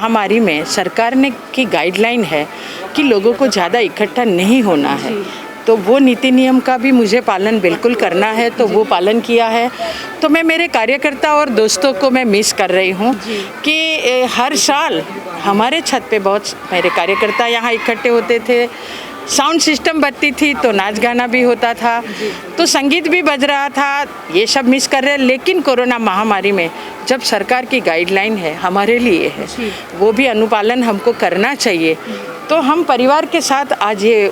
महामारी में सरकार ने की गाइडलाइन है कि लोगों को ज़्यादा इकट्ठा नहीं होना है, तो वो नीति नियम का भी मुझे पालन बिल्कुल करना है, तो वो पालन किया है। तो मैं मेरे कार्यकर्ता और दोस्तों को मैं मिस कर रही हूँ कि हर साल हमारे छत पे बहुत मेरे कार्यकर्ता यहाँ इकट्ठे होते थे, साउंड सिस्टम बजती थी तो नाच गाना भी होता था, तो संगीत भी बज रहा था, ये सब मिस कर रहे हैं। लेकिन कोरोना महामारी में जब सरकार की गाइडलाइन है हमारे लिए है, वो भी अनुपालन हमको करना चाहिए। तो हम परिवार के साथ आज ये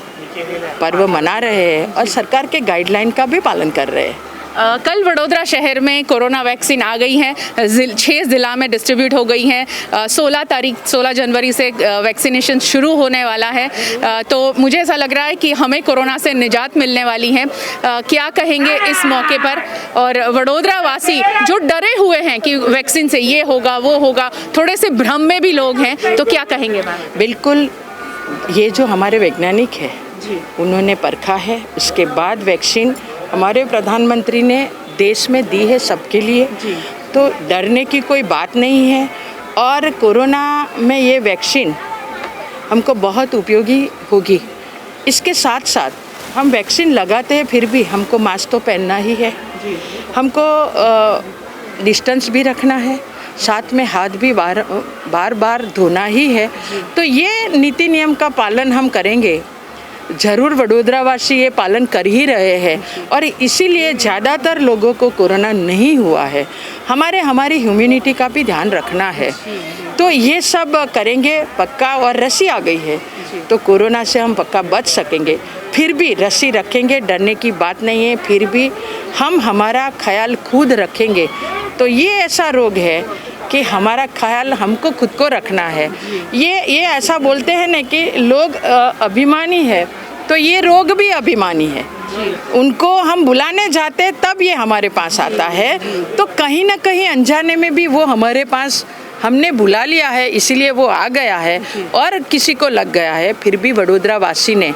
पर्व मना रहे हैं और सरकार के गाइडलाइन का भी पालन कर रहे हैं। कल वडोदरा शहर में कोरोना वैक्सीन आ गई हैं, 6 ज़िला में डिस्ट्रीब्यूट हो गई हैं। 16 जनवरी से वैक्सीनेशन शुरू होने वाला है, तो मुझे ऐसा लग रहा है कि हमें कोरोना से निजात मिलने वाली है। क्या कहेंगे इस मौके पर? और वडोदरा वासी जो डरे हुए हैं कि वैक्सीन से ये होगा वो होगा, थोड़े से भ्रम में भी लोग हैं, तो क्या कहेंगे मैम? बिल्कुल, ये जो हमारे वैज्ञानिक है उन्होंने परखा है, उसके बाद वैक्सीन हमारे प्रधानमंत्री ने देश में दी है सबके लिए, तो डरने की कोई बात नहीं है। और कोरोना में ये वैक्सीन हमको बहुत उपयोगी होगी। इसके साथ साथ हम वैक्सीन लगाते हैं फिर भी हमको मास्क तो पहनना ही है, हमको डिस्टेंस भी रखना है, साथ में हाथ भी बार बार धोना ही है। तो ये नीति नियम का पालन हम करेंगे, ज़रूर वडोदरा वासी ये पालन कर ही रहे हैं और इसीलिए ज़्यादातर लोगों को कोरोना नहीं हुआ है। हमारी ह्यूमैनिटी का भी ध्यान रखना है, तो ये सब करेंगे पक्का। और रस्सी आ गई है तो कोरोना से हम पक्का बच सकेंगे, फिर भी रस्सी रखेंगे, डरने की बात नहीं है। फिर भी हम हमारा ख्याल खुद रखेंगे, तो ये ऐसा रोग है कि हमारा ख्याल हमको खुद को रखना है। ये ऐसा बोलते हैं ना कि लोग अभिमानी है, तो ये रोग भी अभिमानी है। उनको हम बुलाने जाते तब ये हमारे पास आता है, तो कहीं ना कहीं अनजाने में भी वो हमारे पास हमने बुला लिया है, इसीलिए वो आ गया है और किसी को लग गया है। फिर भी वडोदरा वासी ने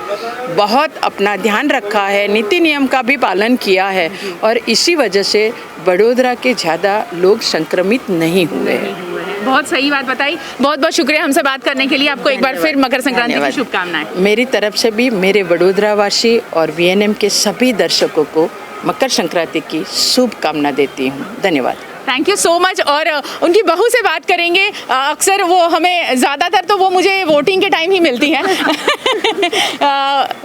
बहुत अपना ध्यान रखा है, नीति नियम का भी पालन किया है और इसी वजह से वडोदरा के ज़्यादा लोग संक्रमित नहीं हुए हैं। बहुत सही बात बताई, बहुत बहुत शुक्रिया हमसे बात करने के लिए। आपको एक बार फिर मकर संक्रांति की शुभकामनाएं। मेरी तरफ से भी मेरे वडोदरा वासी और VNM के सभी दर्शकों को मकर संक्रांति की शुभकामना देती हूँ। धन्यवाद। Thank you so much. और उनकी बहू से बात करेंगे। अक्सर वो हमें ज़्यादातर तो वो मुझे वोटिंग के टाइम ही मिलती हैं।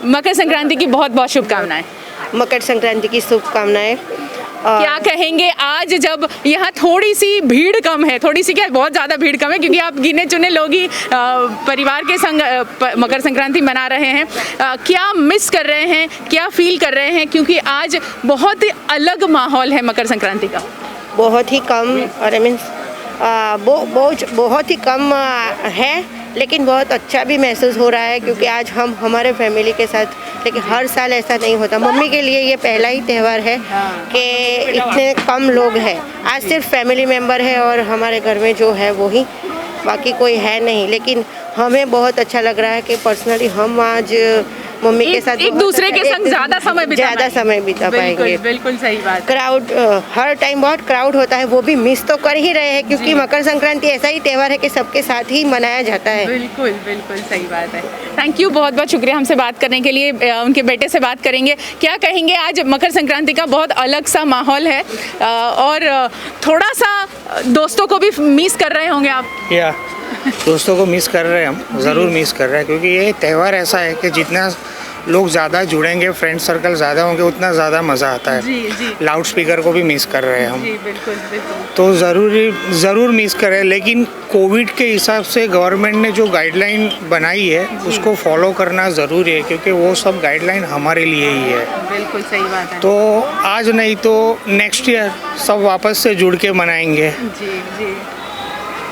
मकर संक्रांति की बहुत बहुत शुभकामनाएं। मकर संक्रांति की शुभकामनाएं। क्या कहेंगे आज जब यहाँ थोड़ी सी भीड़ कम है, थोड़ी सी क्या बहुत ज़्यादा भीड़ कम है क्योंकि आप गिने चुने लोग ही परिवार के संग मकर संक्रांति मना रहे हैं, क्या मिस कर रहे हैं, क्या फील कर रहे हैं? क्योंकि आज बहुत ही अलग माहौल है मकर संक्रांति का। बहुत ही कम और बहुत ही कम है, लेकिन बहुत अच्छा भी महसूस हो रहा है क्योंकि आज हम हमारे फैमिली के साथ, लेकिन हर साल ऐसा नहीं होता। मम्मी के लिए ये पहला ही त्यौहार है कि इतने कम लोग हैं। आज सिर्फ फैमिली मेम्बर है और हमारे घर में जो है वो ही, बाकी कोई है नहीं। लेकिन हमें बहुत अच्छा लग रहा है कि पर्सनली हम आज मम्मी के साथ एक दूसरे के संग ज़्यादा समय बिता पाएंगे। बिल्कुल सही बात। क्राउड हर टाइम बहुत क्राउड होता है, वो भी मिस तो कर ही रहे हैं क्योंकि मकर संक्रांति ऐसा ही त्यौहार है कि सबके साथ ही मनाया जाता है। बिल्कुल बिल्कुल सही बात है। थैंक यू, बहुत बहुत शुक्रिया हमसे बात करने के लिए। उनके बेटे से बात करेंगे। क्या कहेंगे, आज मकर संक्रांति का बहुत अलग सा माहौल है और थोड़ा सा दोस्तों को भी मिस कर रहे होंगे आप? या दोस्तों को मिस कर रहे हैं, हम ज़रूर मिस कर रहे हैं क्योंकि ये त्यौहार ऐसा है कि जितना लोग ज़्यादा जुड़ेंगे, फ्रेंड सर्कल ज़्यादा होंगे, उतना ज़्यादा मज़ा आता है। जी। लाउड स्पीकर को भी मिस कर रहे हैं हम। जी, बिल्कुल। तो ज़रूर मिस कर रहे हैं, लेकिन कोविड के हिसाब से गवर्नमेंट ने जो गाइडलाइन बनाई है उसको फॉलो करना ज़रूरी है क्योंकि वो सब गाइडलाइन हमारे लिए ही है। बिल्कुल सही बात है। तो आज नहीं तो नेक्स्ट ईयर सब वापस से जुड़ के मनाएंगे। जी,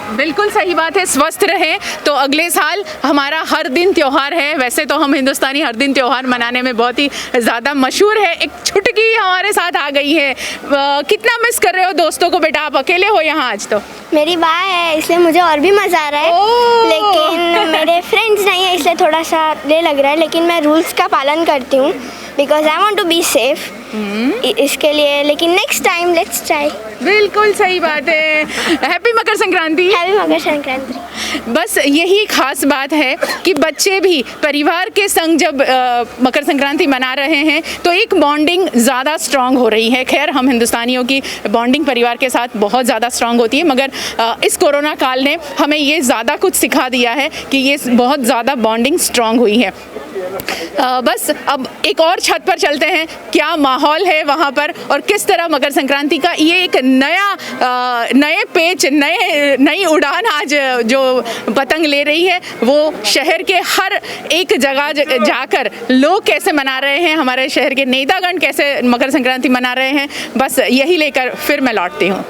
बिल्कुल सही बात है। स्वस्थ रहें तो अगले साल हमारा हर दिन त्यौहार है। वैसे तो हम हिंदुस्तानी हर दिन त्यौहार मनाने में बहुत ही ज़्यादा मशहूर है। एक छुटकी हमारे साथ आ गई है। कितना मिस कर रहे हो दोस्तों को बेटा? आप अकेले हो यहाँ आज? तो मेरी माँ है इसलिए मुझे और भी मज़ा आ रहा है, लेकिन मेरे फ्रेंड्स नहीं है इसलिए थोड़ा सा ये लग रहा है, लेकिन मैं रूल्स का पालन करती हूँ। Because I want to be safe इसके लिए, लेकिन नेक्स्ट टाइम लेट्स ट्राई। बिल्कुल सही बात है। हैप्पी मकर संक्रांति। हैप्पी मकर संक्रांति। बस यही खास बात है कि बच्चे भी परिवार के संग जब मकर संक्रांति मना रहे हैं तो एक बॉन्डिंग ज़्यादा स्ट्रांग हो रही है। खैर, हम हिंदुस्तानियों की बॉन्डिंग परिवार के साथ बहुत ज़्यादा स्ट्रांग होती है, मगर इस कोरोना काल ने हमें ये ज़्यादा कुछ सिखा दिया है कि ये बहुत ज़्यादा बॉन्डिंग स्ट्रांग हुई है। बस अब एक और छत पर चलते हैं, क्या माहौल है वहाँ पर और किस तरह मकर संक्रांति का ये एक नए पेच, नई उड़ान आज जो पतंग ले रही है, वो शहर के हर एक जगह जाकर लोग कैसे मना रहे हैं, हमारे शहर के नेतागण कैसे मकर संक्रांति मना रहे हैं, बस यही लेकर फिर मैं लौटती हूँ।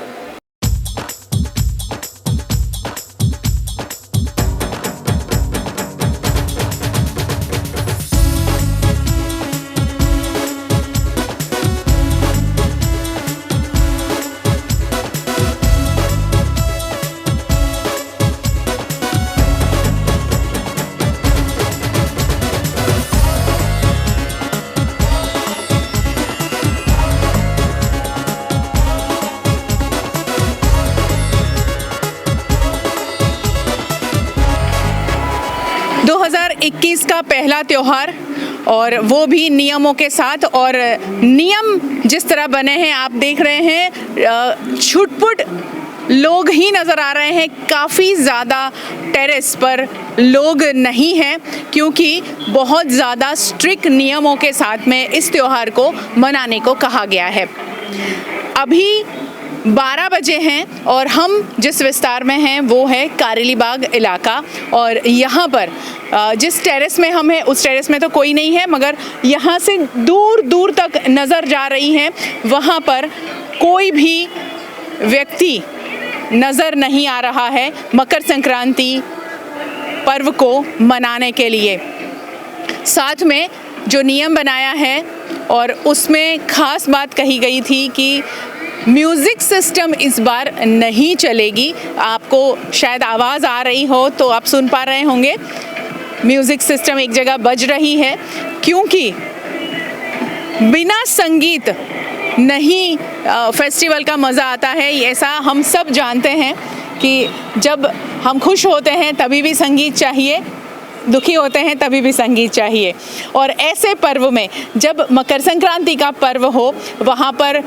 का पहला त्योहार और वो भी नियमों के साथ, और नियम जिस तरह बने हैं आप देख रहे हैं, छुटपुट लोग ही नज़र आ रहे हैं। काफ़ी ज़्यादा टेरेस पर लोग नहीं हैं क्योंकि बहुत ज़्यादा स्ट्रिक्ट नियमों के साथ में इस त्योहार को मनाने को कहा गया है। अभी 12 बजे हैं और हम जिस विस्तार में हैं वो है कारेली बाग इलाका, और यहाँ पर जिस टेरेस में हम हैं उस टेरेस में तो कोई नहीं है, मगर यहाँ से दूर दूर तक नज़र जा रही है, वहाँ पर कोई भी व्यक्ति नज़र नहीं आ रहा है मकर संक्रांति पर्व को मनाने के लिए। साथ में जो नियम बनाया है और उसमें ख़ास बात कही गई थी कि म्यूज़िक सिस्टम इस बार नहीं चलेगी। आपको शायद आवाज़ आ रही हो तो आप सुन पा रहे होंगे, म्यूज़िक सिस्टम एक जगह बज रही है क्योंकि बिना संगीत नहीं फेस्टिवल का मज़ा आता है। ऐसा हम सब जानते हैं कि जब हम खुश होते हैं तभी भी संगीत चाहिए, दुखी होते हैं तभी भी संगीत चाहिए। और ऐसे पर्व में जब मकर संक्रांति का पर्व हो वहाँ पर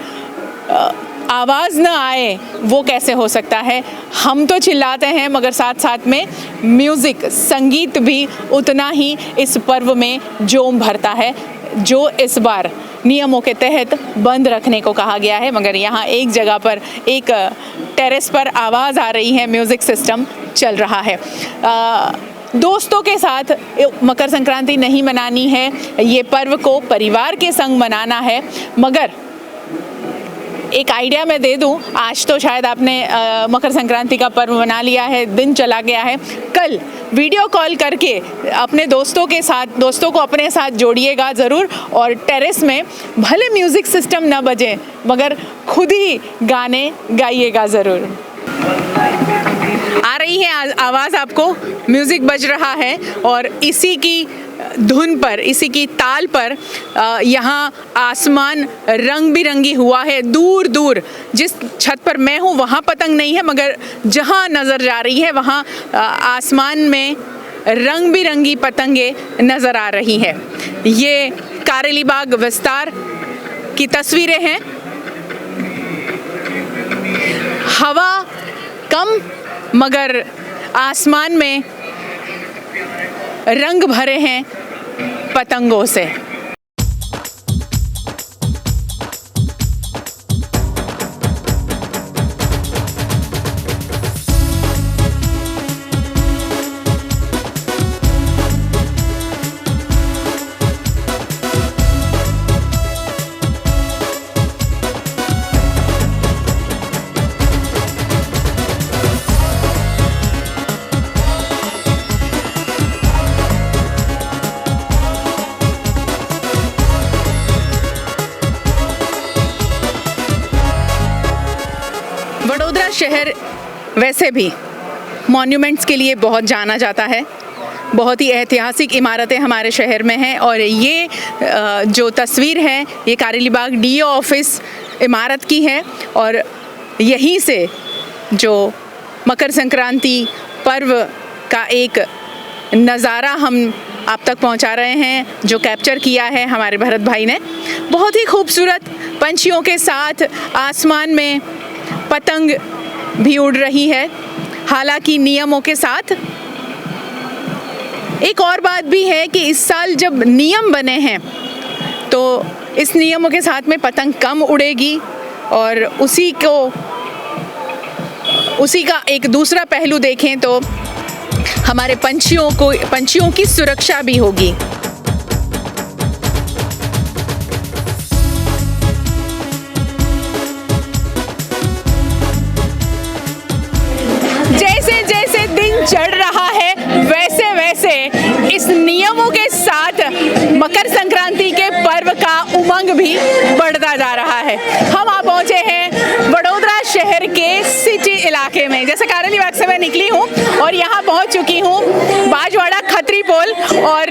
आवाज़ न आए वो कैसे हो सकता है। हम तो चिल्लाते हैं मगर साथ साथ में म्यूज़िक, संगीत भी उतना ही इस पर्व में जोम भरता है, जो इस बार नियमों के तहत बंद रखने को कहा गया है। मगर यहाँ एक जगह पर एक टेरेस पर आवाज़ आ रही है, म्यूज़िक सिस्टम चल रहा है। दोस्तों के साथ मकर संक्रांति नहीं मनानी है, ये पर्व को परिवार के संग मनाना है। मगर एक आइडिया मैं दे दूं, आज तो शायद आपने मकर संक्रांति का पर्व मना लिया है, दिन चला गया है, कल वीडियो कॉल करके अपने दोस्तों को अपने साथ जोड़िएगा ज़रूर, और टेरेस में भले म्यूज़िक सिस्टम न बजे मगर खुद ही गाने गाइएगा ज़रूर। आ रही है आवाज़ आपको, म्यूज़िक बज रहा है और इसी की धुन पर, इसी की ताल पर यहाँ आसमान रंग बिरंगी हुआ है। दूर दूर जिस छत पर मैं हूँ वहाँ पतंग नहीं है, मगर जहाँ नज़र जा रही है वहाँ आसमान में रंग बिरंगी पतंगे नज़र आ रही है। ये कारेली बाग विस्तार की तस्वीरें हैं। हवा कम मगर आसमान में रंग भरे हैं पतंगों से। वडोदरा शहर वैसे भी मॉन्यूमेंट्स के लिए बहुत जाना जाता है। बहुत ही ऐतिहासिक इमारतें हमारे शहर में हैं और ये जो तस्वीर है ये कारेलीबाग डीओ ऑफिस इमारत की है और यहीं से जो मकर संक्रांति पर्व का एक नज़ारा हम आप तक पहुंचा रहे हैं, जो कैप्चर किया है हमारे भरत भाई ने। बहुत ही खूबसूरत पंछियों के साथ आसमान में पतंग भी उड़ रही है, हालांकि नियमों के साथ। एक और बात भी है कि इस साल जब नियम बने हैं तो इस नियमों के साथ में पतंग कम उड़ेगी और उसी का एक दूसरा पहलू देखें तो हमारे पंछियों की सुरक्षा भी होगी। जैसे जैसे दिन चढ़ रहा है वैसे वैसे इस नियमों के साथ मकर संक्रांति के पर्व का उमंग भी बढ़ता जा रहा है। हम आ पहुंचे हैं वडोदरा शहर के सिटी इलाके में। जैसे कारेलीबाग से मैं निकली हूँ और यहाँ पहुँच चुकी हूँ बाजवाड़ा खत्री पोल, और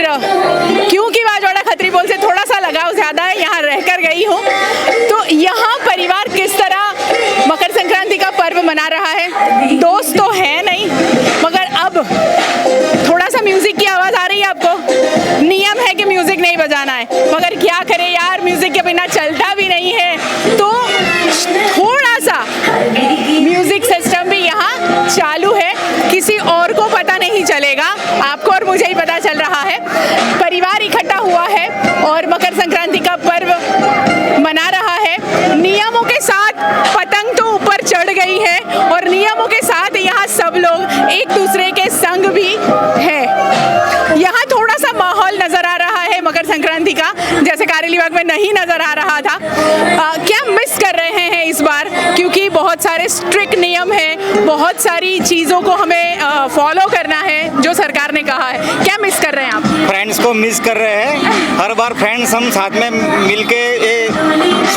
क्योंकि बाजवाड़ा खत्री पोल से थोड़ा सा लगाव ज़्यादा है, यहाँ रहकर गई हूँ। तो यहाँ परिवार किस तरह मकर संक्रांति का पर्व मना रहा है। दोस्त तो है नहीं, मगर अब थोड़ा सा म्यूजिक की आवाज़ आ रही है आपको। नियम है कि म्यूजिक नहीं बजाना है, मगर क्या करें यार, म्यूजिक के बिना चलता भी नहीं है। तो थोड़ा सा म्यूजिक सिस्टम भी यहाँ चालू है, किसी और को पता नहीं चलेगा, आपको और मुझे ही पता चल रहा है। परिवार इकट्ठा हुआ है और मकर संक्रांति का पर्व मना रहा है। नियमों के साथ पतंग तो ऊपर चढ़ गई है और नियमों के साथ यहाँ सब लोग एक दूसरे के संग भी है। यहाँ थोड़ा सा माहौल नजर आ रहा है मकर संक्रांति का, जैसे कारेलीबाग में नहीं नजर आ रहा था। क्या मिस कर रहे हैं इस बार, क्योंकि बहुत सारे स्ट्रिक्ट नियम हैं, बहुत सारी चीज़ों को हमें फॉलो करना है जो सरकार ने कहा है। क्या मिस कर रहे हैं आप? फ्रेंड्स को मिस कर रहे हैं। हर बार फ्रेंड्स हम साथ में मिलके ये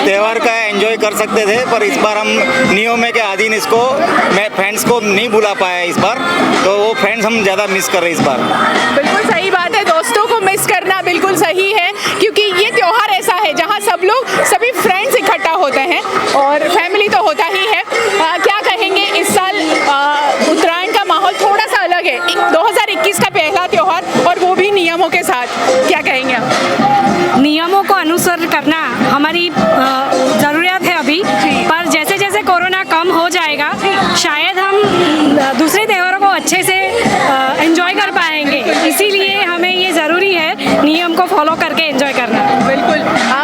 त्यौहार का एंजॉय कर सकते थे, पर इस बार हम नियमों के अधीन इसको मैं फ्रेंड्स को नहीं बुला पाया इस बार, तो वो फ्रेंड्स हम ज़्यादा मिस कर रहे हैं इस बार। बिल्कुल सही बात है, दोस्तों को मिस करना बिल्कुल सही है, क्योंकि ये त्यौहार ऐसा है जहाँ सब लोग सभी फ्रेंड्स इकट्ठा होते हैं और फैमिली तो होता ही है। क्या कहेंगे, इस साल उत्तरायण का माहौल थोड़ा सा अलग है। 2021 का पहला त्यौहार और वो भी नियमों के साथ, क्या कहेंगे आप? नियमों को अनुसरण करना हमारी ज़रूरत है अभी, पर जैसे जैसे कोरोना कम हो जाएगा शायद हम दूसरे त्योहारों को अच्छे से एंजॉय कर पाएंगे। इसीलिए हमें ये ज़रूरी है नियम को फॉलो करके एंजॉय करना। बिल्कुल,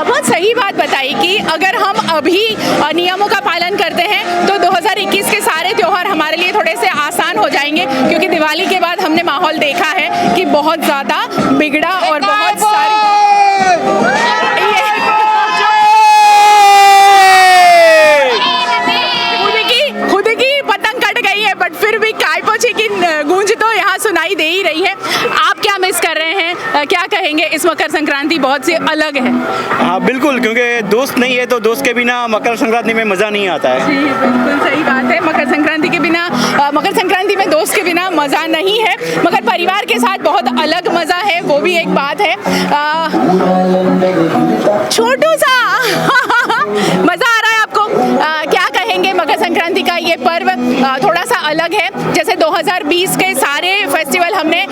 बहुत सही बात बताई कि अगर हम अभी नियमों का पालन करते हैं तो 2021 के सारे त्यौहार हमारे लिए थोड़े से आसान हो जाएंगे, क्योंकि दिवाली के बाद हमने माहौल देखा है कि बहुत ज़्यादा बिगड़ा और बहुत सारी खुद की पतंग कट गई है, बट फिर भी कायपोछी की गूंज तो यहाँ सुनाई दे ही रही है। आप क्या मिस कर रहे हैं, क्या कहेंगे? इस मकर संक्रांति बहुत सी अलग है। हाँ बिल्कुल, क्योंकि दोस्त नहीं है तो दोस्त के बिना मकर संक्रांति में मज़ा नहीं आता है। जी बिल्कुल सही बात है, मकर संक्रांति के बिना मकर संक्रांति में दोस्त के बिना मज़ा नहीं है, मगर परिवार के साथ बहुत अलग मज़ा है, वो भी एक बात है। छोटू सा मज़ा आ रहा है आपको? क्या कहेंगे, मकर संक्रांति का ये पर्व थोड़ा सा अलग है। जैसे 2020 के सारे फेस्टिवल हमने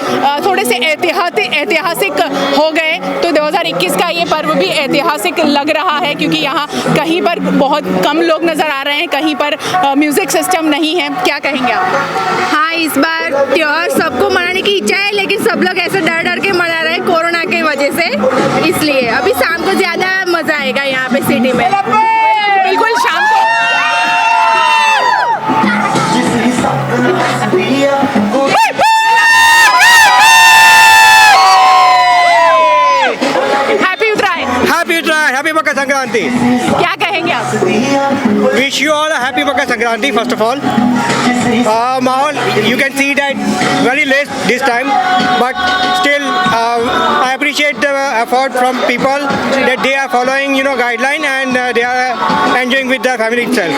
थोड़े से ऐतिहासिक हो गए, तो 2021 का ये पर्व भी ऐतिहासिक लग रहा है, क्योंकि यहाँ कहीं पर बहुत कम लोग नज़र आ रहे हैं, कहीं पर म्यूज़िक सिस्टम नहीं है। क्या कहेंगे आप? हाँ, इस बार त्यौहार सबको मनाने की इच्छा है, लेकिन सब लोग ऐसे डर डर के मना रहे हैं कोरोना की वजह से, इसलिए अभी शाम को ज़्यादा मज़ा आएगा यहाँ पे सिटी में। बिल्कुल शाम को हैप्पी मकर संक्रांति। क्या कहेंगे आप? Wish you all happy Makar Sankranti first of all. माहौल you can see that very less this time, but still I appreciate appreciate the effort from people that they are following, guideline and they are enjoying with their family itself.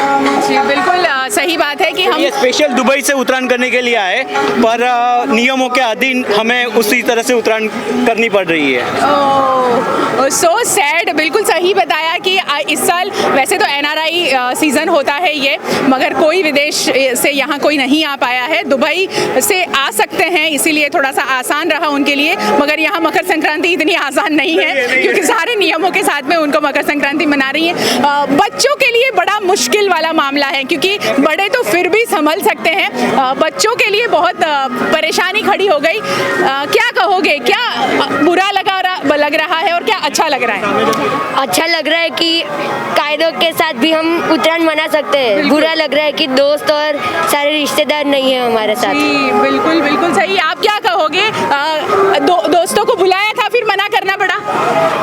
जी बिल्कुल सही बात है कि हम ये special Dubai से उत्तरायण करने के लिए आए, पर नियमों के अधीन हमें उसी तरह से उत्तरायण करनी पड़ रही है। सो सैड, बिल्कुल सही बताया कि इस साल वैसे तो NRI सीज़न होता है ये, मगर कोई विदेश से यहाँ कोई नहीं आ पाया है। दुबई से आ सकते हैं, इसीलिए थोड़ा सा आसान रहा उनके लिए, मगर यहाँ मकर संक्रांति इतनी आसान नहीं है क्योंकि सारे नियमों के साथ में उनको मकर संक्रांति मना रही है। बच्चों के लिए बड़ा मुश्किल वाला मामला है क्योंकि बड़े तो फिर भी संभल सकते हैं, बच्चों के लिए बहुत परेशानी खड़ी हो गई। क्या कहोगे, क्या बुरा लग रहा है और क्या अच्छा लग रहा है? अच्छा लग रहा है कि कायदों के साथ भी हम उत्तरायण मना सकते हैं। बुरा लग रहा है कि दोस्त और सारे रिश्तेदार नहीं है हमारे साथ। जी बिल्कुल बिल्कुल सही। आप क्या कहोगे? दोस्तों को बुलाया था फिर मना करना पड़ा?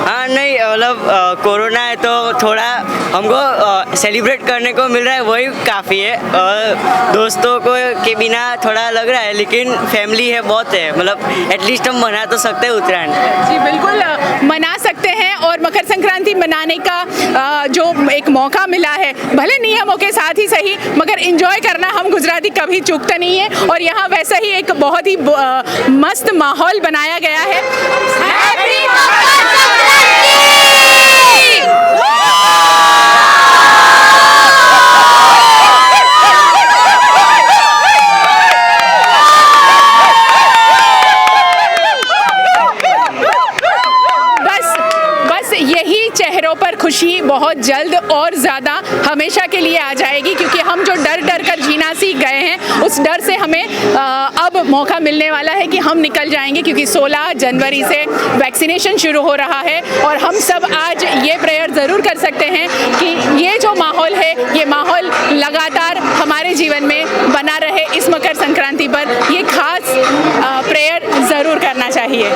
हाँ नहीं, मतलब कोरोना है तो थोड़ा हमको सेलिब्रेट करने को मिल रहा है, वही काफ़ी है। और दोस्तों को के बिना थोड़ा लग रहा है, लेकिन फैमिली है बहुत है, मतलब एटलीस्ट हम मना तो सकते हैं उत्तरायण। जी बिल्कुल मना सकते हैं और मकर संक्रांति मनाने का जो एक मौका मिला है, भले नियमों के साथ ही सही, मगर एंजॉय करना हम गुजराती कभी चूकते नहीं है। और यहाँ वैसा ही एक बहुत ही मस्त माहौल बनाया गया है। हैप्पी मकर चेहरों पर खुशी बहुत जल्द और ज़्यादा हमेशा के लिए आ जाएगी, क्योंकि हम जो डर कर जीना सीख गए हैं, उस डर से हमें अब मौका मिलने वाला है कि हम निकल जाएंगे, क्योंकि 16 जनवरी से वैक्सीनेशन शुरू हो रहा है। और हम सब आज ये प्रेयर ज़रूर कर सकते हैं कि ये जो माहौल है, ये माहौल लगातार हमारे जीवन में बना रहे। इस मकर संक्रांति पर ये खास प्रेयर ज़रूर करना चाहिए।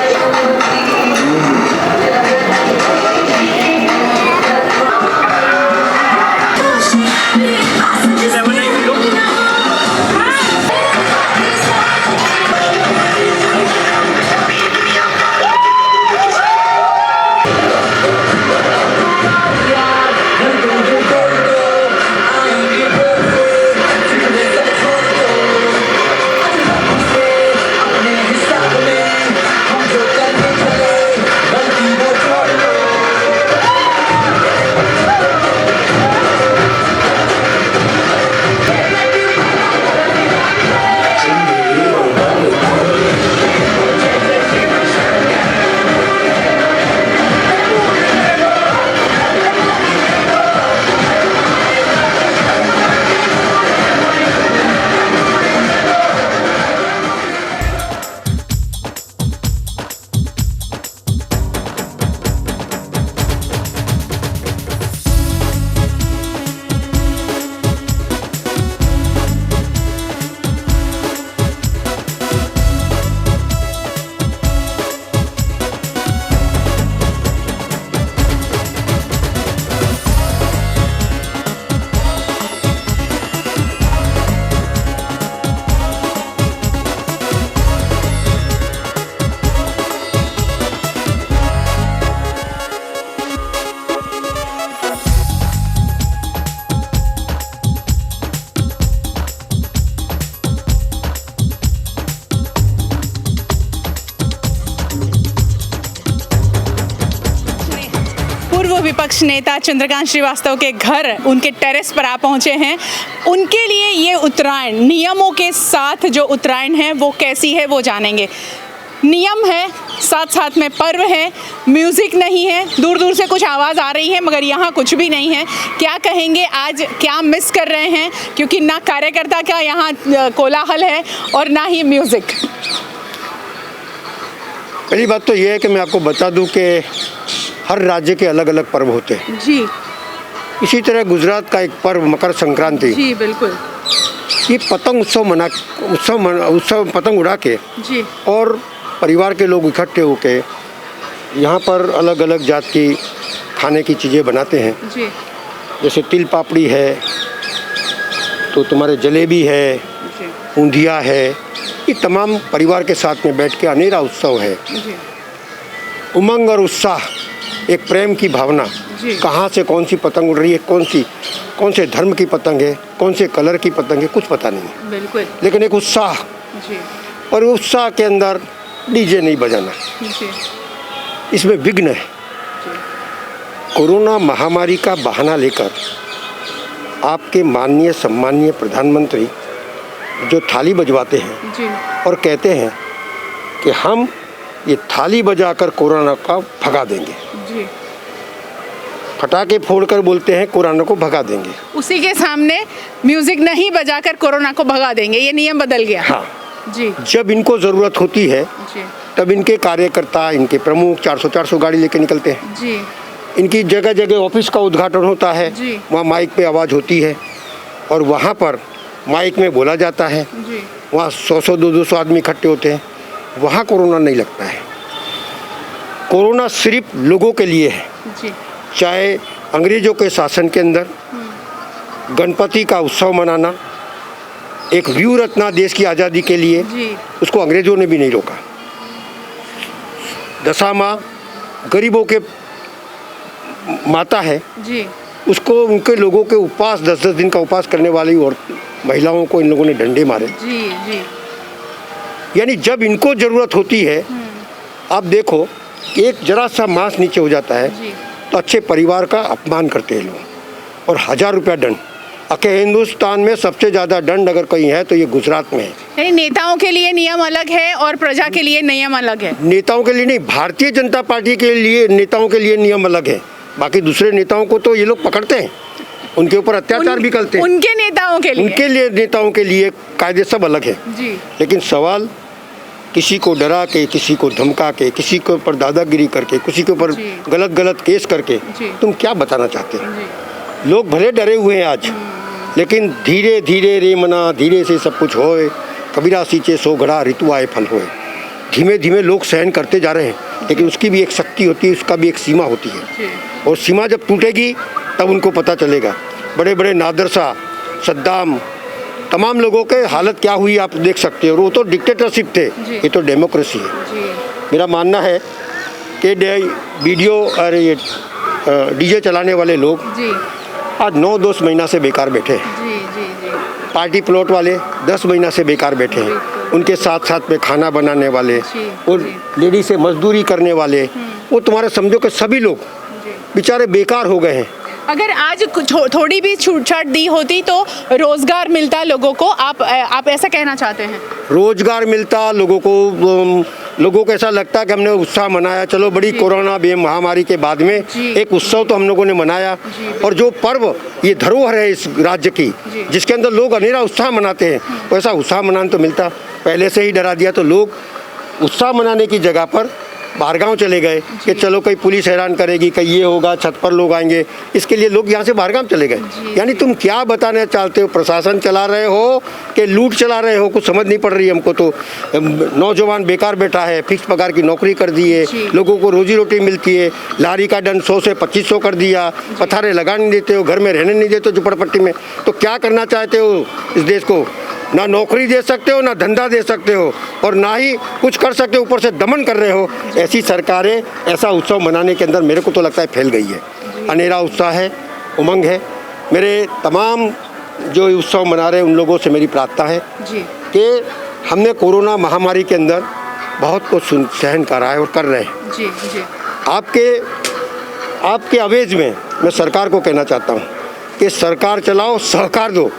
विपक्ष नेता चंद्रकांत श्रीवास्तव के घर उनके टेरेस पर आ पहुंचे हैं। उनके लिए ये उत्तरायण, नियमों के साथ जो उत्तरायण है वो कैसी है वो जानेंगे। नियम है, साथ साथ में पर्व है, म्यूज़िक नहीं है, दूर दूर से कुछ आवाज़ आ रही है मगर यहाँ कुछ भी नहीं है। क्या कहेंगे, आज क्या मिस कर रहे हैं, क्योंकि ना कार्यकर्ता का यहाँ कोलाहल है और ना ही म्यूज़िक। पहली बात तो ये है कि मैं आपको बता दूं कि हर राज्य के अलग अलग पर्व होते हैं जी। इसी तरह गुजरात का एक पर्व मकर संक्रांति जी बिल्कुल, ये पतंग उत्सव पतंग उड़ा के जी और परिवार के लोग इकट्ठे होके यहाँ पर अलग अलग जात की खाने की चीज़ें बनाते हैं जी। जैसे तिल पापड़ी है, तो तुम्हारे जलेबी है, ऊंधिया है, ये तमाम परिवार के साथ में बैठ के अनेरा उत्सव है। जी। उमंग और उत्साह, एक प्रेम की भावना, कहाँ से कौन सी पतंग उड़ रही है, कौन से धर्म की पतंग है, कौन से कलर की पतंग है, कुछ पता नहीं है। बिल्कुल लेकिन एक उत्साह, और उत्साह के अंदर डीजे नहीं बजाना, इसमें विघ्न है। कोरोना महामारी का बहाना लेकर आपके माननीय सम्माननीय प्रधानमंत्री जो थाली बजवाते हैं और कहते हैं कि हम ये थाली बजाकर कोरोना का भगा देंगे, फटाके फोड़कर बोलते हैं कोरोना को भगा देंगे, उसी के सामने म्यूजिक नहीं बजाकर कोरोना को भगा देंगे, ये नियम बदल गया। हाँ जी। जब इनको ज़रूरत होती है तब इनके कार्यकर्ता, इनके प्रमुख 400 गाड़ी लेके निकलते हैं जी। इनकी जगह जगह ऑफिस का उद्घाटन होता है, वहाँ माइक पे आवाज़ होती है और वहाँ पर माइक में बोला जाता है, वहाँ 100 200 आदमी इकट्ठे होते हैं, वहाँ कोरोना नहीं लगता है। कोरोना सिर्फ लोगों के लिए है, चाहे अंग्रेज़ों के शासन के अंदर गणपति का उत्सव मनाना, एक व्यू रचना देश की आज़ादी के लिए, उसको अंग्रेज़ों ने भी नहीं रोका। दशमा गरीबों के माता है जी, उसको उनके लोगों के उपवास 10-10 दिन का उपवास करने वाली और महिलाओं को इन लोगों ने डंडे मारे। जी जी। यानी जब इनको ज़रूरत होती है, आप देखो एक जरा सा मांस नीचे हो जाता है तो अच्छे परिवार का अपमान करते हैं लोग, और 1000 रुपया दंड। अकेले हिंदुस्तान में सबसे ज़्यादा दंड अगर कहीं है तो ये गुजरात में है। यानी नेताओं के लिए नियम अलग है और प्रजा के लिए नियम अलग है। नेताओं के लिए नहीं, भारतीय जनता पार्टी के लिए नेताओं के लिए नियम अलग है, बाकी दूसरे नेताओं को तो ये लोग पकड़ते हैं, उनके ऊपर अत्याचार भी करते हैं। उनके नेताओं के लिए कायदे सब अलग है जी। लेकिन सवाल किसी को डरा के, किसी को धमका के, किसी के ऊपर दादागिरी करके, किसी के ऊपर गलत केस करके तुम क्या बताना चाहते हो? लोग भले डरे हुए हैं आज, लेकिन धीरे धीरे रे मना धीरे से सब कुछ होए, कबीरा सींचे सो घड़ा ऋतु आए फल होए। धीमे धीमे लोग सहन करते जा रहे हैं, लेकिन उसकी भी एक शक्ति होती है, उसका भी एक सीमा होती है, और सीमा जब टूटेगी तब उनको पता चलेगा। बड़े बड़े नादिर शाह, सद्दाम, तमाम लोगों के हालत क्या हुई आप देख सकते हो। वो तो डिक्टेटरशिप थे, ये तो डेमोक्रेसी है। मेरा मानना है कि वीडियो और ये डीजे चलाने वाले लोग आज 9-10 महीना से बेकार बैठे हैं। पार्टी प्लॉट वाले 10 महीना से बेकार बैठे हैं, उनके साथ साथ में खाना बनाने वाले और लेडी से मजदूरी करने वाले, वो तुम्हारे समझो कि सभी लोग बेचारे बेकार हो गए हैं। अगर आज थोड़ी भी छूट-छाट दी होती तो रोजगार मिलता लोगों को, आप ऐसा कहना चाहते हैं? रोजगार मिलता लोगों को ऐसा लगता कि हमने उत्साह मनाया, चलो बड़ी कोरोना महामारी के बाद में एक उत्सव तो हम लोगों ने मनाया, और जो पर्व ये धरोहर है इस राज्य की, जिसके अंदर लोग अनेरा उत्साह मनाते हैं, वैसा उत्साह मनाने तो मिलता। पहले से ही डरा दिया तो लोग उत्साह मनाने की जगह पर बाहरगांव चले गए कि चलो कहीं पुलिस हैरान करेगी, कहीं ये होगा, छत पर लोग आएंगे, इसके लिए लोग यहाँ से बाहरगांव चले गए। यानी तुम क्या बताना चाहते हो? प्रशासन चला रहे हो कि लूट चला रहे हो? कुछ समझ नहीं पड़ रही हमको तो। नौजवान बेकार बैठा है, फिक्स पगार की नौकरी कर दी है, लोगों को रोजी रोटी मिलती है, लारी का दंड 100 से 2500 कर दिया, पथारे लगा नहीं देते हो, घर में रहने नहीं देते हो झुपड़पट्टी में, तो क्या करना चाहते हो इस देश को? ना नौकरी दे सकते हो, ना धंधा दे सकते हो, और ना ही कुछ कर सकते हो, ऊपर से दमन कर रहे हो। ऐसी सरकारें ऐसा उत्सव मनाने के अंदर मेरे को तो लगता है फैल गई है। अनेरा उत्साह है, उमंग है। मेरे तमाम जो उत्सव मना रहे हैं उन लोगों से मेरी प्रार्थना है कि हमने कोरोना महामारी के अंदर बहुत कुछ सहन करा है और कर रहे हैं। आपके आवेज में मैं सरकार को कहना चाहता हूँ कि सरकार चलाओ, सहकार दो,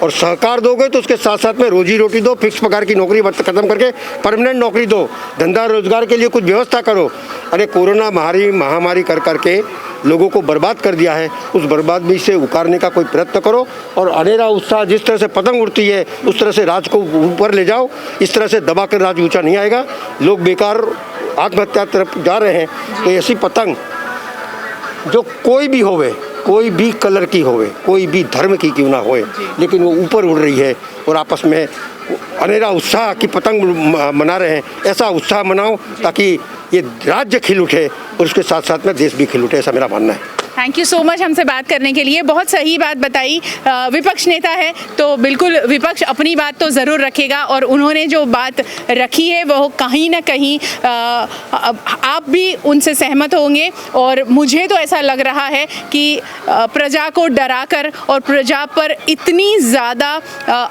और सहकार दोगे तो उसके साथ साथ में रोजी रोटी दो, फिक्स पगार की नौकरी खत्म करके परमानेंट नौकरी दो, धंधा रोजगार के लिए कुछ व्यवस्था करो। अरे कोरोना महामारी कर करके लोगों को बर्बाद कर दिया है, उस बर्बादी से उकारने का कोई प्रयत्न करो, और अनेरा उत्साह जिस तरह से पतंग उड़ती है उस तरह से राज को ऊपर ले जाओ। इस तरह से दबा कर राज ऊंचा नहीं आएगा। लोग बेकार आत्महत्या तरफ जा रहे हैं, तो ऐसी पतंग जो कोई भी होवे, कोई भी कलर की होवे, कोई भी धर्म की क्यों ना होए, लेकिन वो ऊपर उड़ रही है और आपस में अनेरा उत्साह की पतंग मना रहे हैं। ऐसा उत्साह मनाओ ताकि ये राज्य खिल उठे और उसके साथ साथ में देश भी खिल उठे, ऐसा मेरा मानना है। थैंक यू सो मच हमसे बात करने के लिए। बहुत सही बात बताई। विपक्ष नेता है तो बिल्कुल विपक्ष अपनी बात तो ज़रूर रखेगा, और उन्होंने जो बात रखी है वो कहीं ना कहीं आप भी उनसे सहमत होंगे। और मुझे तो ऐसा लग रहा है कि प्रजा को डराकर और प्रजा पर इतनी ज़्यादा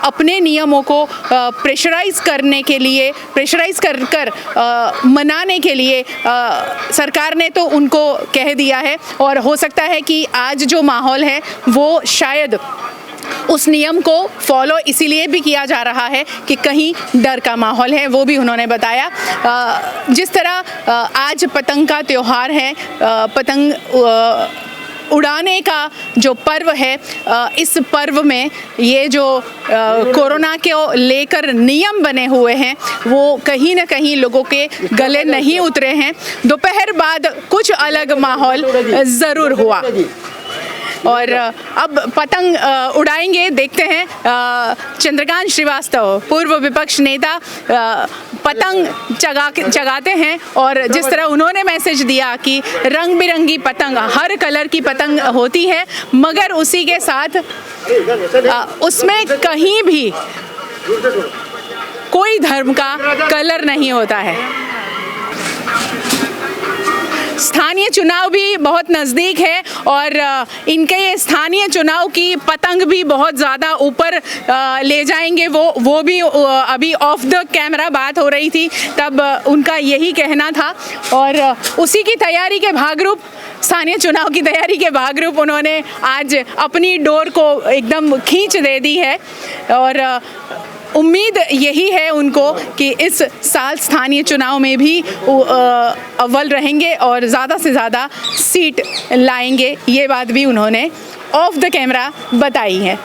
अपने नियमों को प्रेशराइज करने के लिए, प्रेशराइज कर मनाने के लिए सरकार ने तो उनको कह दिया है। और हो सकता है कि आज जो माहौल है वो शायद उस नियम को फॉलो इसीलिए भी किया जा रहा है कि कहीं डर का माहौल है, वो भी उन्होंने बताया। जिस तरह आज पतंग का त्यौहार है, पतंग उड़ाने का जो पर्व है, इस पर्व में ये जो कोरोना के लेकर नियम बने हुए हैं वो कहीं ना कहीं लोगों के गले नहीं उतरे हैं। दोपहर बाद कुछ अलग माहौल ज़रूर हुआ। और अब पतंग उड़ाएंगे, देखते हैं। चंद्रकांत श्रीवास्तव, पूर्व विपक्ष नेता, पतंग चगाते हैं, और जिस तरह उन्होंने मैसेज दिया कि रंग बिरंगी पतंग, हर कलर की पतंग होती है, मगर उसी के साथ उसमें कहीं भी कोई धर्म का कलर नहीं होता है। स्थानीय चुनाव भी बहुत नज़दीक है, और इनके ये स्थानीय चुनाव की पतंग भी बहुत ज़्यादा ऊपर ले जाएंगे। वो भी अभी ऑफ द कैमरा बात हो रही थी, तब उनका यही कहना था। और उसी की तैयारी के भागरूप, स्थानीय चुनाव की तैयारी के भागरूप उन्होंने आज अपनी डोर को एकदम खींच दे दी है। और उम्मीद यही है उनको कि इस साल स्थानीय चुनाव में भी अव्वल रहेंगे और ज़्यादा से ज़्यादा सीट लाएंगे। ये बात भी उन्होंने ऑफ द कैमरा बताई है।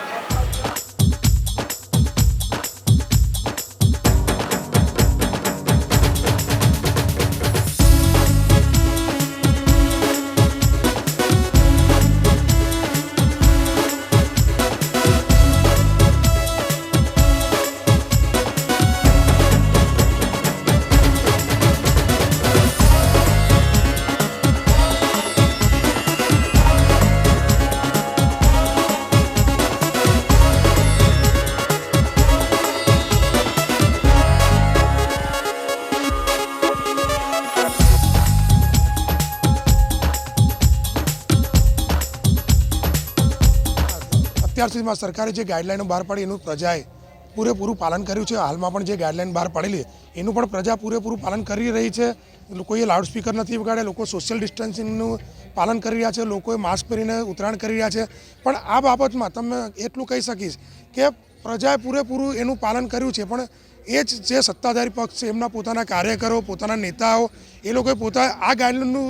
અત્યાર સુધીમાં સરકારે જે ગાઈડલાઈનો બહાર પાડી એનું પ્રજાએ પૂરેપૂરું પાલન કર્યું છે। હાલમાં પણ જે ગાઈડલાઈન બહાર પાડેલી એનું પણ પ્રજા પૂરેપૂરું પાલન કરી રહી છે। લોકોએ લાઉડસ્પીકર નથી વગાડ્યા, લોકો સોશિયલ ડિસ્ટન્સિંગનું પાલન કરી રહ્યા છે, લોકોએ માસ્ક પહેરીને ઉત્તરાયણ કરી રહ્યા છે। પણ આ બાબતમાં તમે એટલું કહી શકીશ કે પ્રજાએ પૂરેપૂરું એનું પાલન કર્યું છે, પણ એ જ જે સત્તાધારી પક્ષ છે એમના પોતાના કાર્યકરો, પોતાના નેતાઓ, એ લોકોએ આ ગાઈડલાઈનનું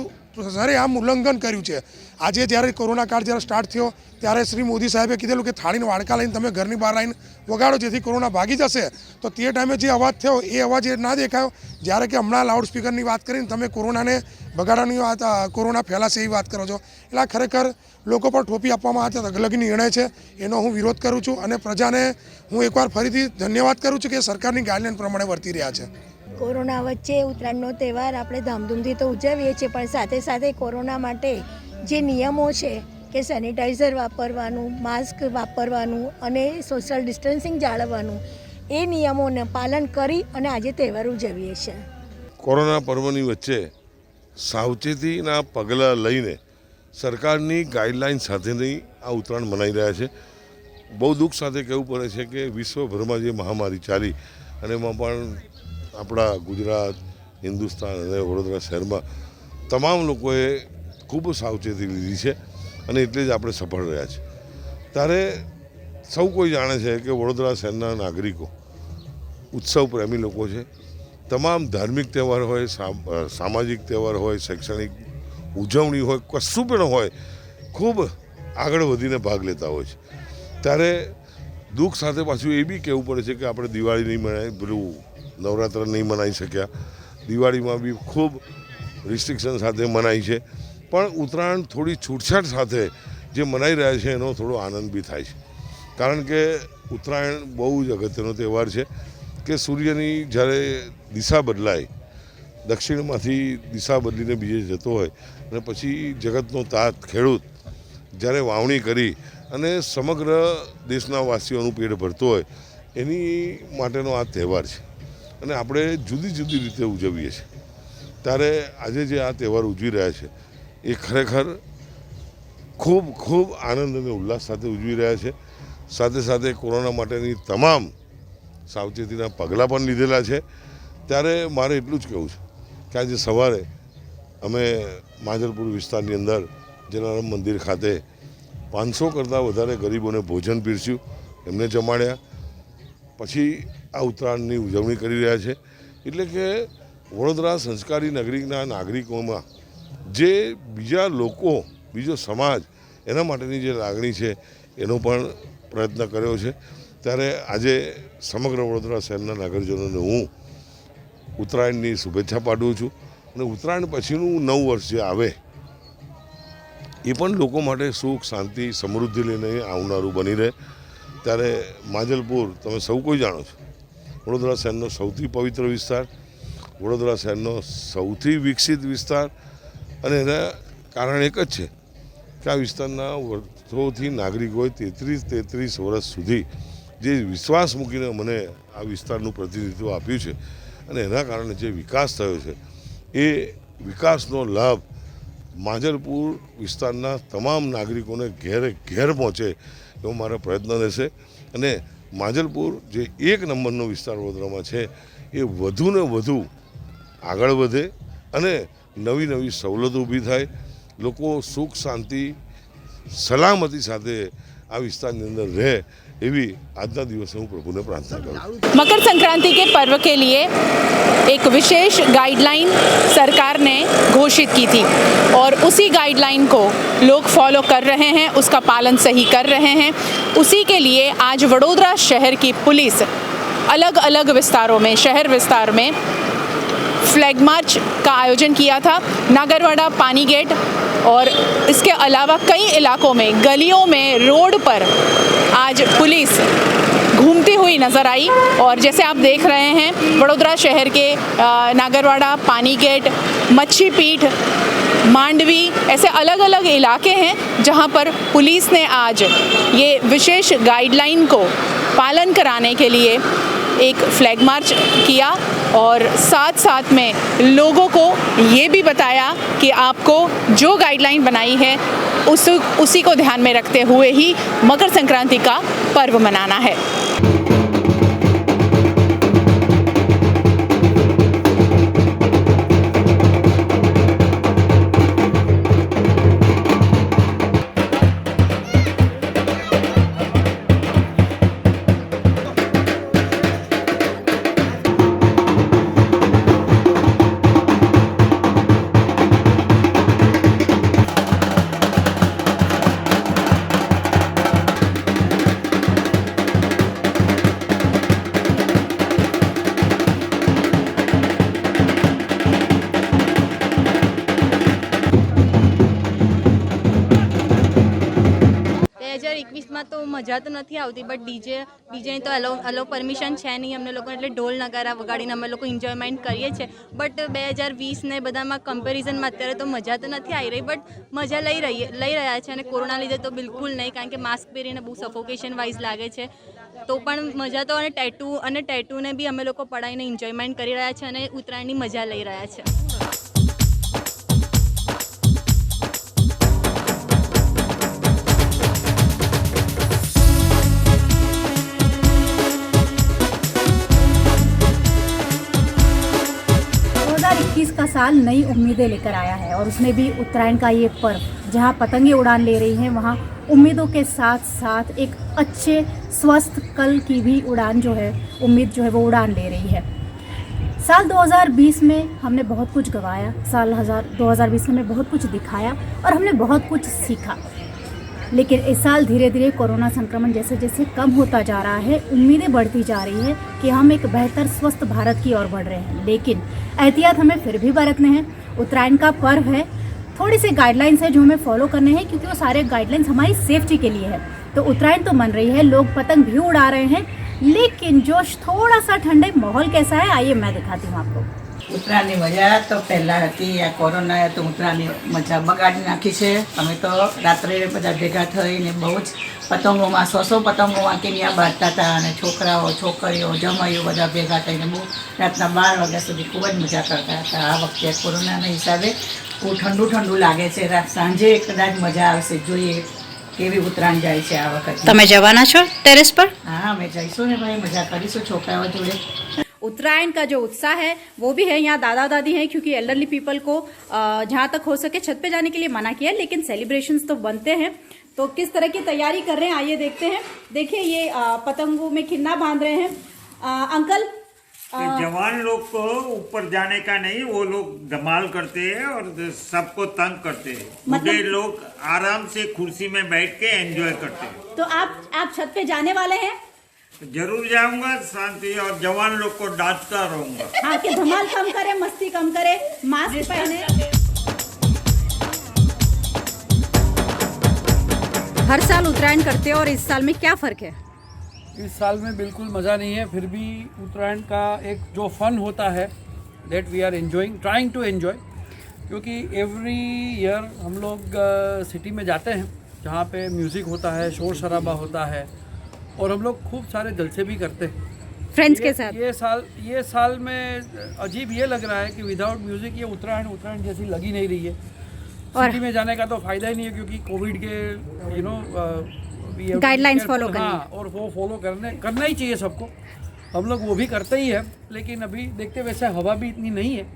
સરેઆમ ઉલ્લંઘન કર્યું છે। આજે જ્યારે કોરોના કાળ જ્યારે સ્ટાર્ટ થયો ત્યારે શ્રી મોદી સાહેબે કીધેલું કે થાળીને વાડકા લઈને તમે ઘરની બહાર આવીને વગાડો જેથી કોરોના ભાગી જશે। તો તે ટાઈમે જે અવાજ થયો એ અવાજ ના દેખાયો, જ્યારે કે હમણાં લાઉડસ્પીકરની વાત કરીને તમે કોરોનાને બગાડવાની વાત, કોરોના ફેલાશે એવી વાત કરો છો। એટલે ખરેખર લોકો પર ટોપી આપવામાં આ અલગ નિર્ણય છે, એનો હું વિરોધ કરું છું। અને પ્રજાને હું એકવાર ફરીથી ધન્યવાદ કરું છું કે સરકારની ગાઈડલાઈન પ્રમાણે વર્તી રહ્યા છે। કોરોના વચ્ચે ઉત્તરાયણનો તહેવાર આપણે ધામધૂમથી તો ઉજવીએ છીએ, પણ સાથે સાથે કોરોના માટે જે નિયમો છે કે સેનિટાઈઝર વાપરવાનું, માસ્ક વાપરવાનું અને સોશિયલ ડિસ્ટન્સિંગ જાળવવાનું, એ નિયમોને પાલન કરી અને આજે તહેવાર ઉજવીએ છીએ। કોરોના પર્વની વચ્ચે સાવચેતીના પગલાં લઈને સરકારની ગાઈડલાઈન સાથેની આ ઉત્તરાયણ મનાઈ રહ્યા છે। બહુ દુઃખ સાથે કહેવું પડે છે કે વિશ્વભરમાં જે મહામારી ચાલી અને એમાં પણ આપણા ગુજરાત, હિન્દુસ્તાન અને વડોદરા શહેરમાં તમામ લોકોએ ખૂબ સાવચેતી લીધી છે અને એટલે જ આપણે સફળ રહ્યા છે। ત્યારે સૌ કોઈ જાણે છે કે વડોદરા શહેરના નાગરિકો ઉત્સવ પ્રેમી લોકો છે। તમામ ધાર્મિક તહેવાર હોય, સામાજિક તહેવાર હોય, શૈક્ષણિક ઉજવણી હોય, કશું પણ હોય, ખૂબ આગળ વધીને ભાગ લેતા હોય છે। ત્યારે દુઃખ સાથે પાછું એ બી કહેવું પડે છે કે આપણે દિવાળી નહીં મનાવી, પેલું નવરાત્ર નહીં મનાવી શક્યા। દિવાળીમાં બી ખૂબ રિસ્ટ્રિક્શન સાથે મનાઈ છે, પણ ઉત્તરાયણ થોડી છૂટછાટ સાથે જે મનાઈ રહ્યા છે એનો થોડો આનંદ બી થાય છે। કારણ કે ઉત્તરાયણ બહુ જ અગત્યનો તહેવાર છે કે સૂર્યની જ્યારે દિશા બદલાય, દક્ષિણમાંથી દિશા બદલીને બીજે જતો હોય અને પછી જગતનો તાત ખેડૂત જ્યારે વાવણી કરી અને સમગ્ર દેશના વાસીઓનું પેટ ભરતો હોય એની માટેનો આ તહેવાર છે અને આપણે જુદી જુદી રીતે ઉજવીએ છીએ. ત્યારે આજે જે આ તહેવાર ઉજવી રહ્યા છે એ ખરેખર ખૂબ ખૂબ આનંદ અને ઉલ્લાસ સાથે ઉજવી રહ્યા છે. સાથે સાથે કોરોના માટેની તમામ સાવચેતીના પગલાં પણ લીધેલા છે. ત્યારે મારે એટલું જ કહેવું છે કે આજે સવારે અમે માંજલપુર વિસ્તારની અંદર જલારામ મંદિર ખાતે 500 કરતાં વધારે ગરીબોને ભોજન પીરસ્યું, એમને જમાડ્યા. પછી આ ઉત્તરાયણની ઉજવણી કરી રહ્યા છે. એટલે કે વડોદરા સંસ્કારી નગરીના નાગરિકોમાં જે બીજા લોકો, બીજો સમાજ, એના માટેની જે લાગણી છે એનો પણ પ્રયત્ન કર્યો છે. ત્યારે આજે સમગ્ર વડોદરા શહેરના નાગરિકોને હું ઉત્તરાયણની શુભેચ્છા પાઠવું છું અને ઉત્તરાયણ પછીનું નવું વર્ષ જે આવે એ પણ લોકો માટે સુખ, શાંતિ, સમૃદ્ધિ લઈને આવનારું બની રહે. ત્યારે માંજલપુર તમે સૌ કોઈ જાણો છો, વડોદરા શહેરનો સૌથી પવિત્ર વિસ્તાર, વડોદરા શહેરનો સૌથી વિકસિત વિસ્તાર અને એના કારણ એક જ છે કે આ વિસ્તારના વર્ષોથી નાગરિકોએ 33 વર્ષ સુધી જે વિશ્વાસ મૂકીને મને આ વિસ્તારનું પ્રતિનિધિત્વ આપ્યું છે અને એના કારણે જે વિકાસ થયો છે એ વિકાસનો લાભ માંજલપુર વિસ્તારના તમામ નાગરિકોને ઘેરે ઘેર પહોંચે એવો મારો પ્રયત્ન રહેશે. અને માંજલપુર જે 1 નંબરનો વિસ્તાર વડોદરામાં છે એ વધુ ને વધુ આગળ વધે અને નવી નવી સવલતો ઊભી થાય, લોકો સુખ, શાંતિ, સલામતી સાથે આ વિસ્તારની અંદર રહે એવી આજના દિવસે હું પ્રભુને પ્રાર્થના કરું. मकर संक्रांति के पर्व के लिए एक विशेष गाइडलाइन सरकार ने घोषित की थी और उसी गाइडलाइन को लोग फॉलो कर रहे हैं, उसका पालन सही कर रहे हैं. उसी के लिए आज वडोदरा शहर की पुलिस अलग अलग विस्तारों में, शहर विस्तार में फ्लैग मार्च का आयोजन किया था. नागरवाड़ा, पानी गेट और इसके अलावा कई इलाकों में, गलियों में, रोड पर आज पुलिस घूमती हुई नज़र आई. और जैसे आप देख रहे हैं वडोदरा शहर के नागरवाड़ा, पानी गेट, मच्छी पीठ, मांडवी, ऐसे अलग अलग इलाके हैं जहां पर पुलिस ने आज ये विशेष गाइडलाइन को पालन कराने के लिए एक फ्लैग मार्च किया और साथ साथ में लोगों को ये भी बताया कि आपको जो गाइडलाइन बनाई है उसी को ध्यान में रखते हुए ही मकर संक्रांति का पर्व मनाना है. તો મજા તો નથી આવતી, બટ ડીજેની તો અલો પરમિશન છે નહીં અમને લોકો, એટલે ઢોલ નગારા વગાડીને અમે લોકો એન્જોયમેન્ટ કરીએ છીએ. બટ 2020 ને બધામાં કમ્પેરિઝનમાં અત્યારે તો મજા તો નથી આવી રહી, બટ મજા લઈ રહ્યા છે. અને કોરોના લીધે તો બિલકુલ નહીં, કારણ કે માસ્ક પહેરીને બહુ સફોકેશન વાઇઝ લાગે છે. તો પણ મજા તો, અને ટેટૂને બી અમે લોકો પડાવીને એન્જોયમેન્ટ કરી રહ્યા છે અને ઉત્તરાયણની મજા લઈ રહ્યા છે. का साल नई उम्मीदें लेकर आया है और उसमें भी उत्तरायण का ये पर्व जहाँ पतंगे उड़ान ले रही हैं, वहाँ उम्मीदों के साथ साथ एक अच्छे स्वस्थ कल की भी उड़ान जो है, उम्मीद जो है वो उड़ान ले रही है. साल 2020 में हमने बहुत कुछ गवाया, साल 2020 में हमने बहुत कुछ दिखाया और हमने बहुत कुछ सीखा. लेकिन इस साल धीरे धीरे कोरोना संक्रमण जैसे जैसे कम होता जा रहा है, उम्मीदें बढ़ती जा रही है कि हम एक बेहतर स्वस्थ भारत की ओर बढ़ रहे हैं. लेकिन एहतियात हमें फिर भी बरतने हैं. उत्तरायण का पर्व है, थोड़ी सी गाइडलाइंस है जो हमें फॉलो करने हैं, क्योंकि वो सारे गाइडलाइंस हमारी सेफ्टी के लिए है. तो उत्तरायण तो मन रही है, लोग पतंग भी उड़ा रहे हैं, लेकिन जो थोड़ा सा ठंडे माहौल कैसा है आइए मैं दिखाती हूँ आपको. ઉત્તરાયણની મજા તો પહેલાં હતી, આ કોરોના તો ઉત્તરાયણની મજા બગાડી નાખી છે. અમે તો રાત્રે બધા ભેગા થઈને બહુ જ પતંગોમાં 100 પતંગો વાંકીને બાંધતા હતા અને છોકરાઓ છોકરીઓ જમાઈઓ બધા ભેગા થઈને બહુ રાતના 12 વાગ્યા સુધી ખૂબ જ મજા કરતા હતા. આ વખતે કોરોનાના હિસાબે બહુ ઠંડુ ઠંડુ લાગે છે. સાંજે કદાચ મજા આવશે, જોઈએ કેવી ઉત્તરાયણ જાય છે આ વખતે. તમે જવાના છો ટેરેસ પર? હા, અમે જઈશું ને ભાઈ, મજા કરીશું છોકરાઓ જોડે. उत्तरायण का जो उत्साह है वो भी है. यहाँ दादा दादी हैं क्योंकि एल्डरली पीपल को जहाँ तक हो सके छत पे जाने के लिए मना किया है, लेकिन सेलिब्रेशंस तो बनते हैं. तो किस तरह की तैयारी कर रहे हैं आइए देखते हैं. देखिए ये पतंगों में खिन्ना बांध रहे हैं अंकल. जवान लोग को ऊपर जाने का नहीं, वो लोग धमाल करते हैं और सबको तंग करते हैं. मतलब लोग आराम से कुर्सी में बैठ के एंजॉय करते हैं. तो आप छत पे जाने वाले हैं? जरूर जाऊंगा शांति, और जवान लोग को डांटता रहूंगा. हाँ, कि धमाल कम करे, मस्ती कम करे, मास्क पहने. हर साल उत्तरायण करते हैं और इस साल में क्या फर्क है? इस साल में बिल्कुल मज़ा नहीं है, फिर भी उत्तरायण का एक जो फन होता है that we are enjoying, trying to enjoy. क्योंकि एवरी ईयर हम लोग सिटी में जाते हैं जहाँ पे म्यूज़िक होता है, शोर शराबा होता है, और हम लोग खूब सारे जलसे भी करते हैं फ्रेंड्स के साथ. ये साल में अजीब ये लग रहा है कि विदाउट म्यूज़िक ये उत्तरायण जैसी लगी नहीं रही है. सिटी में जाने का तो फ़ायदा ही नहीं है क्योंकि कोविड के गाइडलाइंस फॉलो करनी. हाँ, और वो फॉलो करना ही चाहिए सबको. हम लोग वो भी करते ही है, लेकिन अभी देखते वैसे हवा भी इतनी नहीं है.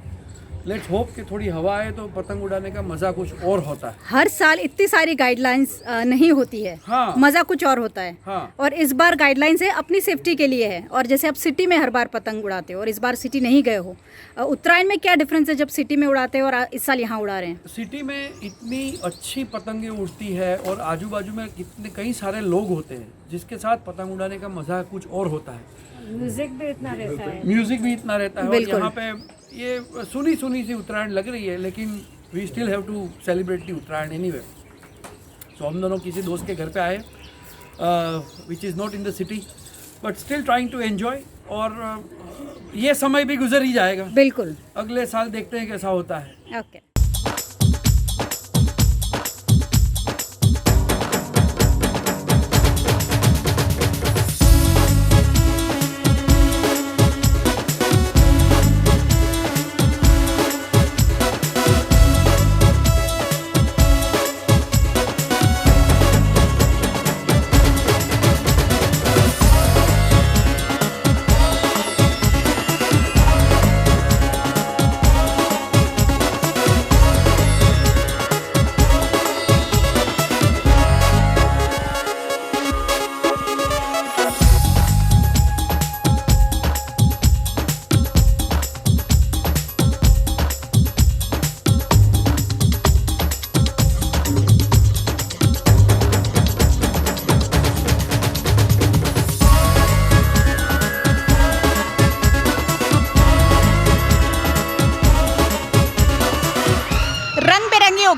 लेट्स होप कि थोड़ी हवा आए तो पतंग उड़ाने का मज़ा कुछ और होता है. हर साल इतनी सारी गाइडलाइंस नहीं होती है. हाँ, मज़ा कुछ और होता है. हाँ. और इस बार गाइडलाइंस है अपनी सेफ्टी के लिए है. और जैसे आप सिटी में हर बार पतंग उड़ाते हो और इस बार सिटी नहीं गए हो, उत्तरायण में क्या डिफरेंस है जब सिटी में उड़ाते हो और इस साल यहाँ उड़ा रहे हैं? सिटी में इतनी अच्छी पतंगें उड़ती है और आजू बाजू में कई सारे लोग होते हैं जिसके साथ पतंग उड़ाने का मज़ा कुछ और होता है. म्यूजिक भी इतना रहता है. और यहाँ पे ये सुनी सी उत्तरायण लग रही है, लेकिन we still have to celebrate the Uttarayan anyway. So हम दोनों किसी दोस्त के घर पे आए which is not in the city, but still trying to enjoy. और ये समय भी गुजर ही जाएगा. बिल्कुल. अगले साल देखते हैं कैसा होता है. ओके.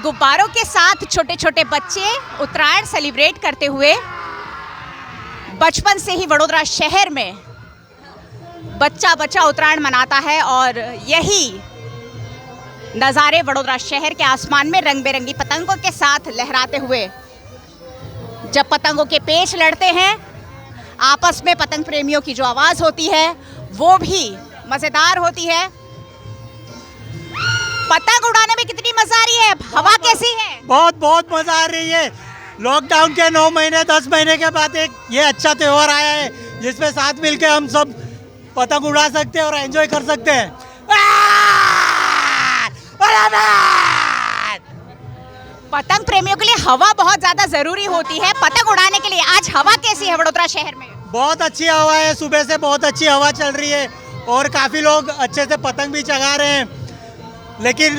गुब्बारों के साथ छोटे छोटे बच्चे उत्तरायण सेलिब्रेट करते हुए बचपन से ही वडोदरा शहर में बच्चा उत्तरायण मनाता है. और यही नज़ारे वडोदरा शहर के आसमान में रंग बिरंगी पतंगों के साथ लहराते हुए जब पतंगों के पेच लड़ते हैं, आपस में पतंग प्रेमियों की जो आवाज़ होती है वो भी मज़ेदार होती है. पतंग उड़ाने में कितनी मजा आ रही है, हवा कैसी है? बहुत मजा आ रही है. लॉकडाउन के 9 महीने 10 महीने के बाद एक ये अच्छा त्योहार आया है जिसमें साथ मिलके हम सब पतंग उड़ा सकते हैं और एंजॉय कर सकते हैं. पतंग प्रेमियों के लिए हवा बहुत ज्यादा जरूरी होती है. पतंग उड़ाने के लिए आज हवा कैसी है वडोदरा शहर में? बहुत अच्छी हवा है, सुबह से बहुत अच्छी हवा चल रही है और काफी लोग अच्छे से पतंग भी चगा रहे हैं. लेकिन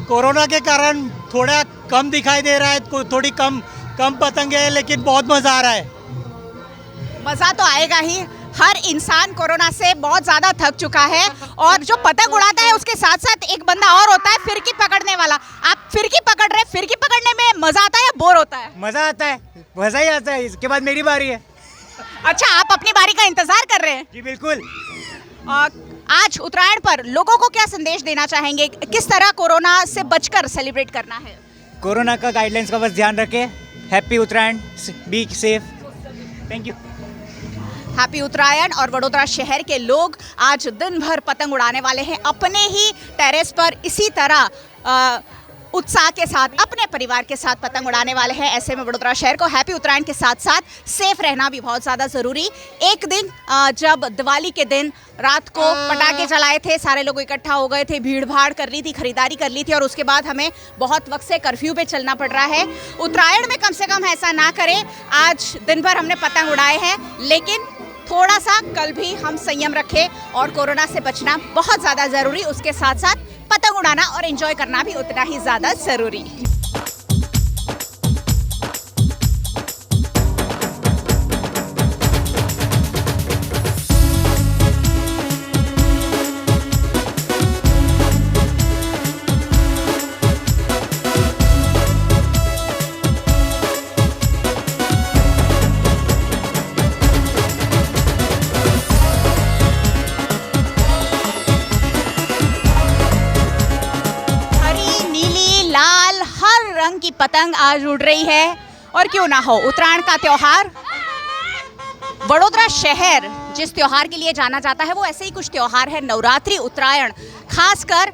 कोरोना के कारण थोड़ा कम दिखाई दे रहा है, थोड़ी कम पतंग है, लेकिन बहुत मज़ा आ रहा है. मज़ा तो आएगा ही. हर इंसान कोरोना से बहुत ज़्यादा थक चुका है और जो पतंग उड़ाता है उसके साथ साथ एक बंदा और होता है फिरकी पकड़ने वाला. आप फिरकी पकड़ रहे हैं, फिरकी पकड़ने में मज़ा आता है या बोर होता है? मज़ा आता है, मज़ा ही आता है. इसके बाद मेरी बारी है. अच्छा, आप अपनी बारी का इंतज़ार कर रहे हैं? जी बिल्कुल. आज उत्तरायण पर लोगों को क्या संदेश देना चाहेंगे, किस तरह कोरोना से बचकर सेलिब्रेट करना है? कोरोना का गाइडलाइंस का बस ध्यान रखें। Happy Uttarayan, be safe. Thank you. Happy Uttarayan. और वडोदरा शहर के लोग आज दिन भर पतंग उड़ाने वाले हैं अपने ही टेरेस पर, इसी तरह उत्साह के साथ अपने परिवार के साथ पतंग उड़ाने वाले हैं। ऐसे में वडोदरा शहर को हैप्पी उत्तरायण के साथ साथ सेफ रहना भी बहुत ज़्यादा ज़रूरी। एक दिन जब दिवाली के दिन रात को पटाखे चलाए थे, सारे लोग इकट्ठा हो गए थे, भीड़ भाड़ कर ली थी, खरीदारी कर ली थी और उसके बाद हमें बहुत वक्त से कर्फ्यू पे चलना पड़ रहा है। उत्तरायण में कम से कम ऐसा ना करें। आज दिन भर हमने पतंग उड़ाए हैं, लेकिन थोड़ा सा कल भी हम संयम रखें और कोरोना से बचना बहुत ज़्यादा ज़रूरी। उसके साथ साथ पतंग उड़ाना और एंजॉय करना भी उतना ही ज़्यादा ज़रूरी। रंग की पतंग आज उड़ रही है और क्यों ना हो, उत्तरायण का त्योहार। वडोदरा शहर जिस त्योहार के लिए जाना जाता है वो ऐसे ही कुछ त्योहार है, नवरात्रि, उत्तरायण। खासकर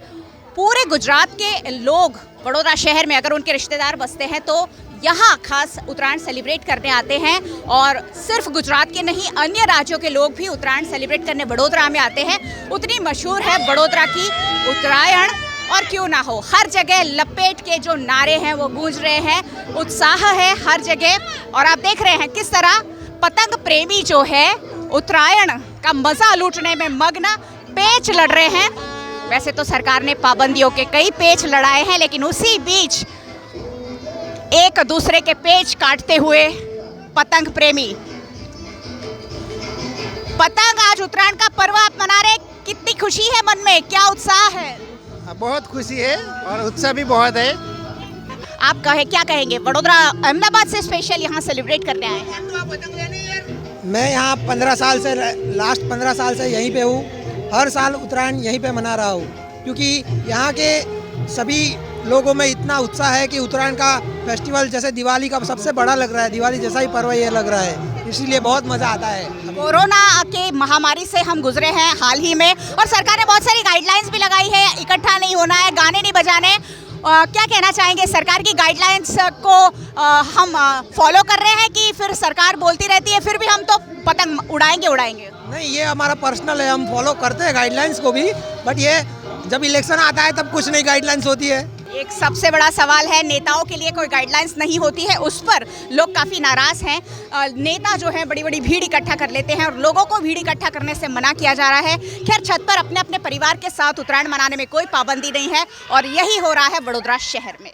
पूरे गुजरात के लोग वडोदरा शहर में अगर उनके रिश्तेदार बसते हैं तो यहाँ खास उत्तरायण सेलिब्रेट करने आते हैं। और सिर्फ गुजरात के नहीं, अन्य राज्यों के लोग भी उत्तरायण सेलिब्रेट करने वडोदरा में आते हैं। उतनी मशहूर है वडोदरा की उत्तरायण। और क्यों ना हो, हर जगह लपेट के जो नारे हैं वो गूंज रहे हैं, उत्साह है हर जगह। और आप देख रहे हैं किस तरह पतंग प्रेमी जो है उत्तरायण का मजा लूटने में मग्न पेच लड़ रहे हैं। वैसे तो सरकार ने पाबंदियों के कई पेच लड़ाए हैं, लेकिन उसी बीच एक दूसरे के पेच काटते हुए पतंग प्रेमी। पतंग आज उत्तरायण का पर्व आप मना रहे, कितनी खुशी है मन में, क्या उत्साह है? बहुत खुशी है और उत्साह भी बहुत है। आप क्या कहेंगे, वडोदरा अहमदाबाद से स्पेशल यहाँ सेलिब्रेट करने आए हैं? मैं यहाँ 15 साल से, लास्ट 15 साल से यहीं पे हूँ। हर साल उत्तरायण यहीं पे मना रहा हूँ, क्योंकि यहाँ के सभी लोगों में इतना उत्साह है कि उत्तरायण का फेस्टिवल जैसे दिवाली का सबसे बड़ा लग रहा है, दिवाली जैसा ही पर्व ये लग रहा है, इसीलिए बहुत मज़ा आता है। कोरोना के महामारी से हम गुजरे हैं हाल ही में और सरकार ने बहुत सारी गाइडलाइंस भी लगाई है, इकट्ठा नहीं होना है, गाने नहीं बजाने। क्या कहना चाहेंगे, सरकार की गाइडलाइंस को हम फॉलो कर रहे हैं कि फिर सरकार बोलती रहती है फिर भी हम तो पतंग उड़ाएंगे? नहीं, ये हमारा पर्सनल है, हम फॉलो करते हैं गाइडलाइंस को भी, बट ये जब इलेक्शन आता है तब कुछ नई गाइडलाइंस होती है। एक सबसे बड़ा सवाल है, नेताओं के लिए कोई गाइडलाइंस नहीं होती है, उस पर लोग काफ़ी नाराज़ हैं। नेता जो है बड़ी बड़ी भीड़ इकट्ठा कर लेते हैं और लोगों को भीड़ इकट्ठा करने से मना किया जा रहा है। खैर, छत पर अपने अपने परिवार के साथ उत्तरायण मनाने में कोई पाबंदी नहीं है और यही हो रहा है वडोदरा शहर में।